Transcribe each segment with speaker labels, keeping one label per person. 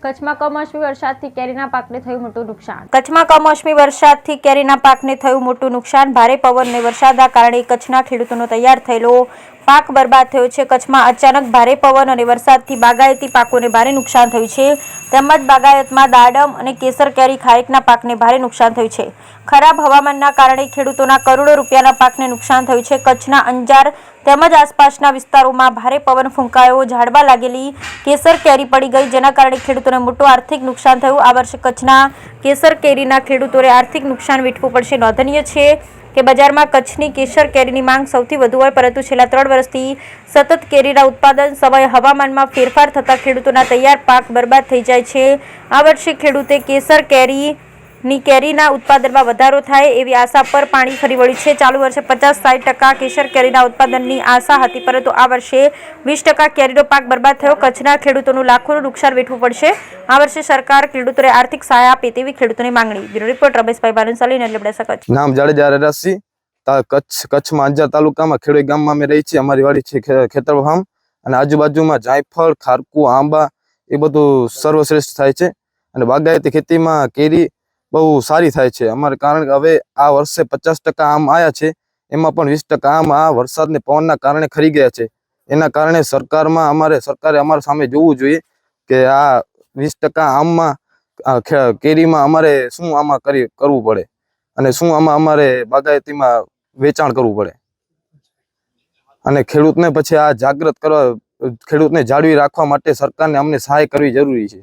Speaker 1: કચ્છમાં કમોસમી વરસાદથી કેરીના પાકને થયું મોટું નુકસાન। કચ્છમાં કમોસમી વરસાદથી કેરીના પાકને થયું મોટું નુકસાન। ભારે પવન અને વરસાદના કારણે કચ્છના ખેડૂતોનો તૈયાર થયેલો પાક બરબાદ થયો છે। કચ્છમાં અચાનક ભારે પવન અને વરસાદથી બાગાયતી પાકોને ભારે નુકસાન થયું છે। તેમજ બાગાયતમાં દાડમ અને કેસર કેરી ખારેકના પાકને ભારે નુકસાન થયું છે। ખરાબ હવામાનના કારણે ખેડૂતોના કરોડો રૂપિયાના પાકને નુકસાન થયું છે। કચ્છના અંજાર તેમજ આસપાસના વિસ્તારોમાં ભારે પવન ફૂંકાયો, ઝાડવા લાગેલી કેસર કેરી પડી ગઈ, જેના કારણે ખેડૂતોને મોટું આર્થિક નુકસાન થયું। આ વર્ષે કચ્છના કેસર કેરીના ખેડૂતોને આર્થિક નુકસાન વેઠવું પડશે। નોંધનીય છે કે બજારમાં કચ્છની કેસર કેરીની માંગ સૌથી વધુ હોય, પરંતુ છેલ્લા 3 વર્ષથી સતત કેરીના ઉત્પાદન સમયે હવામાનમાં ફેરફાર થતાં ખેડૂતોના તૈયાર પાક બરબાદ થઈ જાય છે। આ વર્ષે ખેડૂતે કેસર કેરીના ઉત્પાદનમાં વધારો થાય એવી આશા પર પાણી ફરી વળ્યું છે। ચાલુ વર્ષે 50-60% કેસર કેરીના ઉત્પાદનની આશા હતી, પરંતુ આ વર્ષે 20% કેરીનો પાક બરબાદ થયો। કચ્છના ખેડૂતોનું લાખોનું નુકસાન વેઠવું પડશે। આ વર્ષે સરકાર ખેડૂતોને આર્થિક સહાય આપે તેવી ખેડૂતોની માંગણી। Bureau report Rameshbhai બાલનસાલી, નલિયાબડા, Kutch.
Speaker 2: નામ જાડેજા રસી કચ્છમાં અંજાર તાલુકામાં ખેડોઈ ગામમાં અમે રહી છીએ। અમારી વાડી છે ખેતર ફાર્મ, અને આજુબાજુમાં જાયફળ, ખારકુ, આંબા એ બધું સર્વશ્રેષ્ઠ થાય છે, અને બાગાયતી ખેતીમાં કેરી બહુ સારી થાય છે અમારે। કારણ કે હવે આ વર્ષે 50% આમ આવ્યા છે, એમાં પણ 20% આમ આ વરસાદને પવનના કારણે ખરી ગયા છે। એના કારણે સરકારે અમારા સામે જોવું જોઈએ કે આ 20% આમમાં કેરીમાં અમારે શું આમાં કરવું પડે, અને શું આમાં અમારે બાગાયતીમાં વેચાણ કરવું પડે, અને ખેડૂતને પછી આ જાગૃત કરવા, ખેડૂતને જાળવી રાખવા માટે સરકારને અમને સહાય કરવી જરૂરી છે।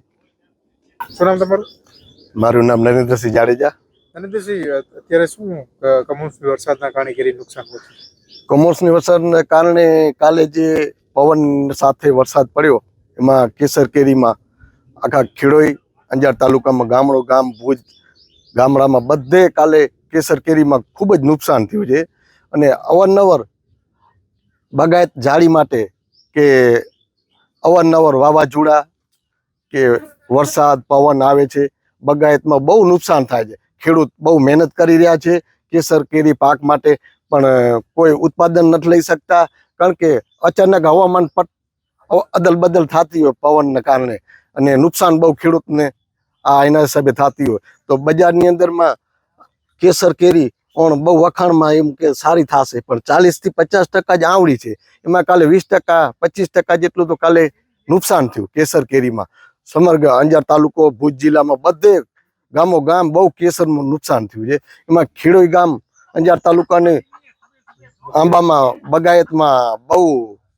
Speaker 3: શું નામ તમારું?
Speaker 4: મારું નામ નરેન્દ્રસિંહ જાડેજા।
Speaker 3: નરેન્દ્રસિંહ, અત્યારે શું કમોસમી વરસાદના કારણે કેરી નુકસાન થયું?
Speaker 4: કમોસમી વરસાદના કારણે કાલે જે પવન સાથે વરસાદ પડ્યો, એમાં કેસર કેરીમાં આખા ખેડોઈ અંજાર તાલુકામાં ગામ ભુજ ગામડામાં બધે કાલે કેસર કેરીમાં ખૂબ જ નુકસાન થયું છે। અને અવારનવાર બાગાયત જાળી માટે કે અવારનવાર વાવાઝોડા કે વરસાદ પવન આવે છે, બાગાયતમાં બહુ નુકસાન થાય છે। ખેડૂત બહુ મહેનત કરી રહ્યા છે કેસર કેરી પાક માટે, પણ કોઈ ઉત્પાદન નથી લઈ શકતા, કારણ કે અચાનક હવામાન અદલ બદલ થતી હોય પવનના કારણે, અને નુકસાન બહુ ખેડૂતને એના હિસાબે થતી હોય। તો બજારની અંદરમાં કેસર કેરી પણ બહુ વખાણમાં એમ કે સારી થશે, પણ 40-50% જ આવડી છે, એમાં કાલે 20%-25% જેટલું તો કાલે નુકસાન થયું કેસર કેરીમાં। સમગ્ર અંજાર તાલુકો ભુજ જિલ્લામાં બધે ગામ બહુ કેસરનું નુકસાન થયું છે। એમાં ખેડોઈ ગામ અંજાર તાલુકાની આંબામાં બગાયતમાં બહુ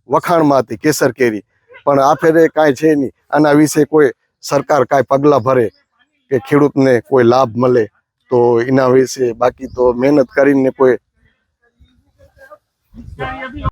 Speaker 4: વખાણમાં હતી કેસર કેરી, પણ આ ફેરે કાંઈ છે નહીં। આના વિશે કોઈ સરકાર કાંઈ પગલાં ભરે કે ખેડૂતને કોઈ લાભ મળે તો એના વિશે, બાકી તો મહેનત કરીને કોઈ